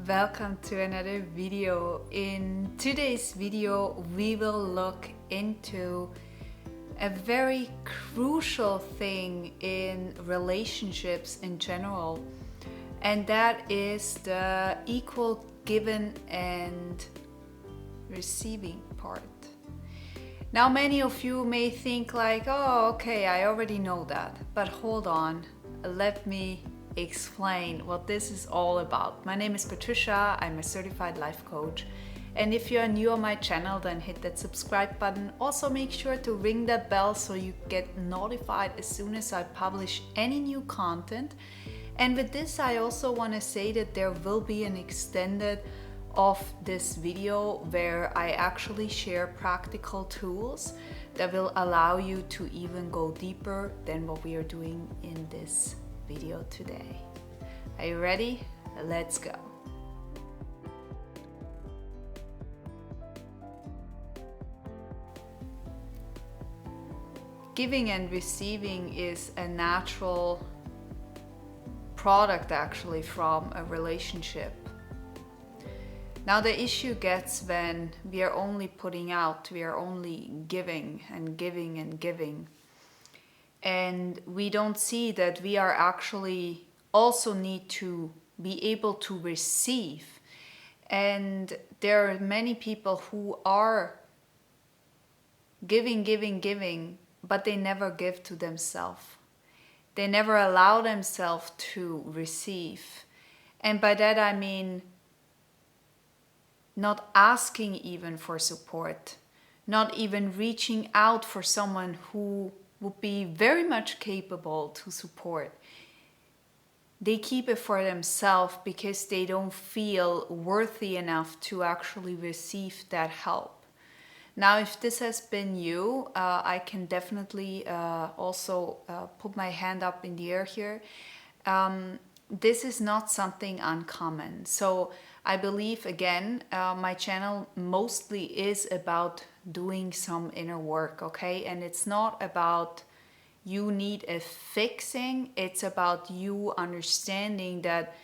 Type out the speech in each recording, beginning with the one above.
welcome to another video. In today's video, we will look into a very crucial thing in relationships in general, and that is the equal giving and receiving part. Now, many of you may think like, oh, okay, I already know that, but hold on, let me explain what this is all about. My name is Patricia, I'm a certified life coach, and if you are new on my channel, then hit that subscribe button. Also make sure to ring that bell so you get notified as soon as I publish any new content. And with this, I also want to say that there will be an extended of this video where I actually share practical tools that will allow you to even go deeper than what we are doing in this video today. Are you ready? Let's go. Giving and receiving is a natural product actually from a relationship. Now the issue gets when we are only putting out, we are only giving and giving and giving. And we don't see that we are actually also need to be able to receive. And there are many people who are giving, but they never give to themselves. They never allow themselves to receive. And by that I mean not asking even for support, not even reaching out for someone who would be very much capable to support. They keep it for themselves because they don't feel worthy enough to actually receive that help. Now, if this has been you, I can definitely also put my hand up in the air here. This is not something uncommon. So I believe, again, my channel mostly is about doing some inner work, okay? And it's not about you need a fixing, it's about you understanding that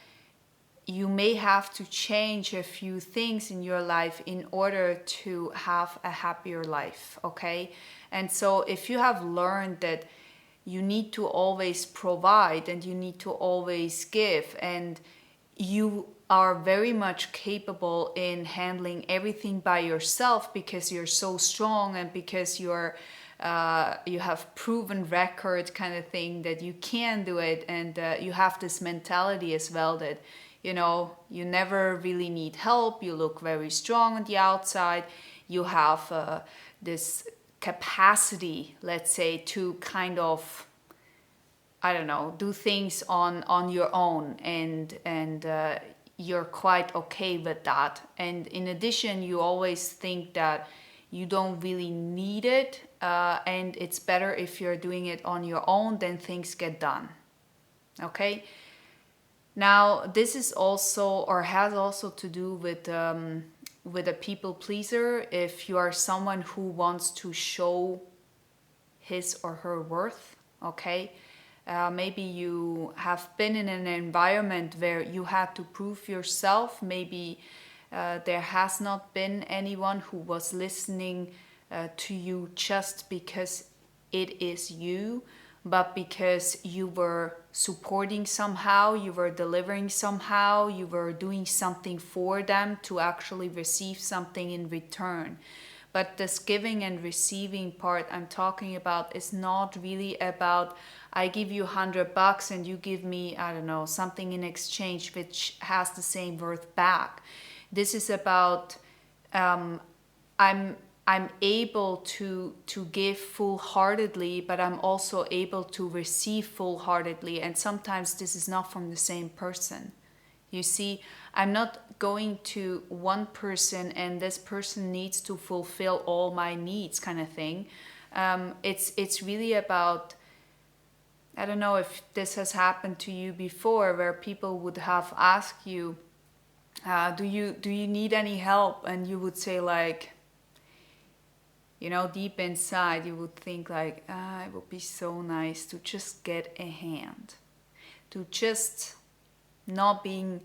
you may have to change a few things in your life in order to have a happier life, okay? And so if you have learned that you need to always provide and you need to always give, and you are very much capable in handling everything by yourself because you're so strong and because you have proven record kind of thing that you can do it, and you have this mentality as well that you never really need help, you look very strong on the outside, you have this capacity, let's say, to kind of, I don't know, do things on your own, and you're quite okay with that. And in addition, you always think that you don't really need it, and it's better if you're doing it on your own, then things get done. Okay? Now, this is also, or has also to do with a people pleaser. If you are someone who wants to show his or her worth, okay? Maybe you have been in an environment where you had to prove yourself. Maybe there has not been anyone who was listening to you just because it is you, but because you were supporting somehow, you were delivering somehow, you were doing something for them to actually receive something in return. But this giving and receiving part I'm talking about is not really about I give you $100 and you give me, I don't know, something in exchange which has the same worth back. This is about I'm able to give full-heartedly, but I'm also able to receive full-heartedly. And sometimes this is not from the same person. You see, I'm not going to one person and this person needs to fulfill all my needs kind of thing. It's really about, I don't know if this has happened to you before, where people would have asked you, do you need any help? And you would say like, deep inside you would think like, it would be so nice to just get a hand, to just not being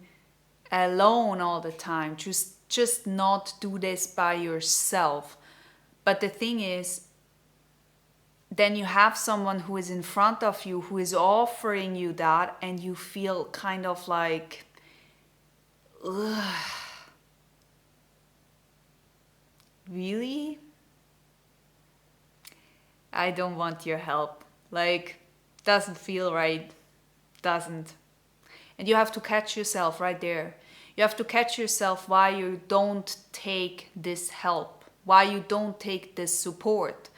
alone all the time. Just not do this by yourself. But the thing is, then you have someone who is in front of you who is offering you that, and you feel kind of like, ugh, really? I don't want your help. Like, doesn't feel right. Doesn't. And you have to catch yourself right there. You have to catch yourself why you don't take this help, why you don't take this support.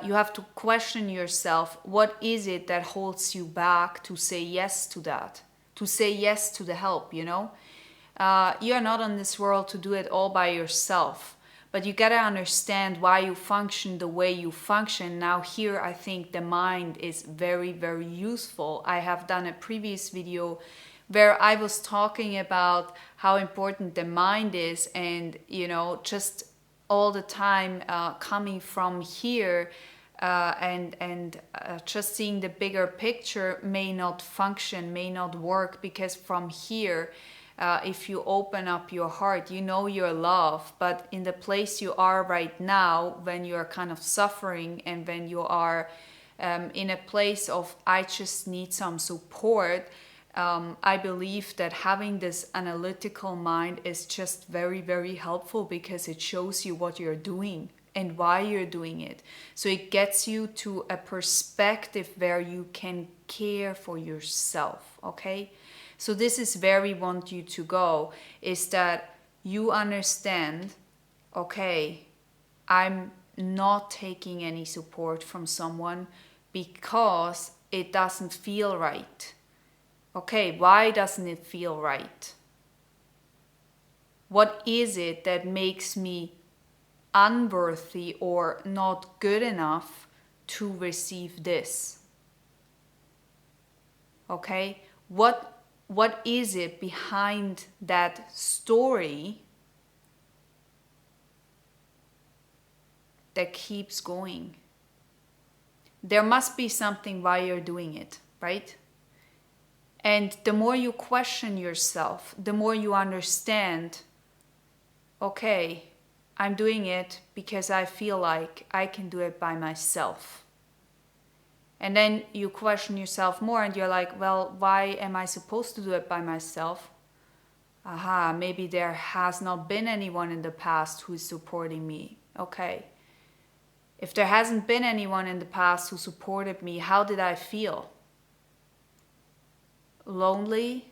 You have to question yourself, what is it that holds you back to say yes to that, to say yes to the help, you know? You are not on this world to do it all by yourself, but you gotta understand why you function the way you function. Now here, I think the mind is very, very useful. I have done a previous video where I was talking about how important the mind is, and, you know, just all the time coming from here and just seeing the bigger picture may not function, may not work, because from here, if you open up your heart, you know you're loved, but in the place you are right now, when you're kind of suffering and when you are in a place of, I just need some support, I believe that having this analytical mind is just very, very helpful, because it shows you what you're doing and why you're doing it. So it gets you to a perspective where you can care for yourself, okay? So this is where we want you to go, is that you understand, okay, I'm not taking any support from someone because it doesn't feel right. Okay, why doesn't it feel right? What is it that makes me unworthy or not good enough to receive this? Okay, what is it behind that story that keeps going? There must be something why you're doing it, right? And the more you question yourself, the more you understand, okay, I'm doing it because I feel like I can do it by myself. And then you question yourself more and you're like, well, why am I supposed to do it by myself? Aha, maybe there has not been anyone in the past who's supporting me. Okay. If there hasn't been anyone in the past who supported me, how did I feel? Lonely,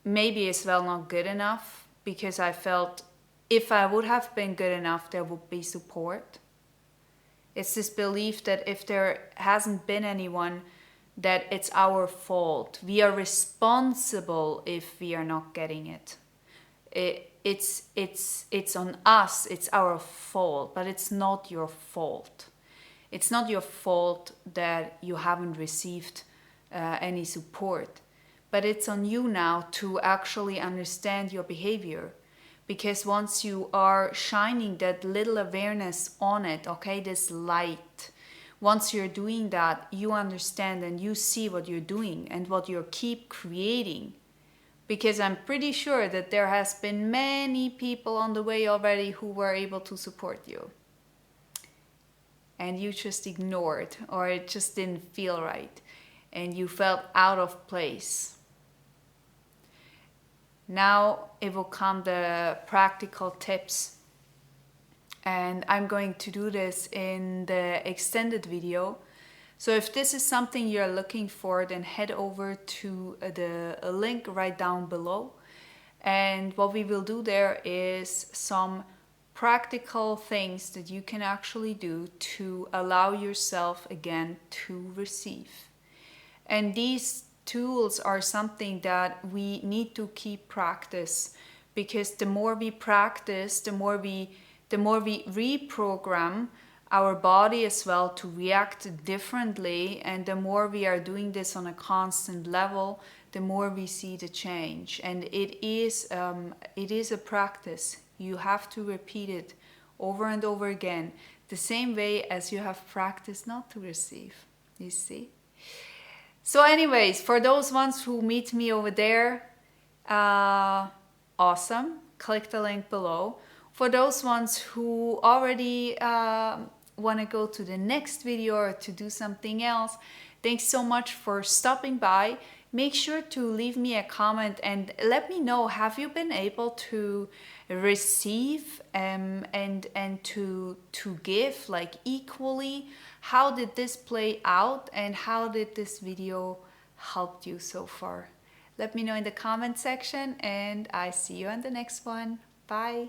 maybe as well not good enough, because I felt if I would have been good enough, there would be support. It's this belief that if there hasn't been anyone, that it's our fault. We are responsible if we are not getting it. It's on us, it's our fault, but it's not your fault. It's not your fault that you haven't received any support, but it's on you now to actually understand your behavior, because once you are shining that little awareness on it, okay, this light, once you're doing that, you understand and you see what you're doing and what you keep creating, because I'm pretty sure that there has been many people on the way already who were able to support you, and you just ignored, or it just didn't feel right, and you felt out of place. Now it will come the practical tips, and I'm going to do this in the extended video. So if this is something you're looking for, then head over to the link right down below, and what we will do there is some practical things that you can actually do to allow yourself again to receive. And these tools are something that we need to keep practice, because the more we practice, the more we reprogram our body as well to react differently, and the more we are doing this on a constant level, the more we see the change. And it is a practice. You have to repeat it over and over again, the same way as you have practiced not to receive. You see? So anyways, for those ones who meet me over there, Awesome. Click the link below. For those ones who already want to go to the next video or to do something else, thanks so much for stopping by. Make sure to leave me a comment and let me know, have you been able to receive and to give like equally? How did this play out and how did this video help you so far? Let me know in the comment section and I see you on the next one. Bye.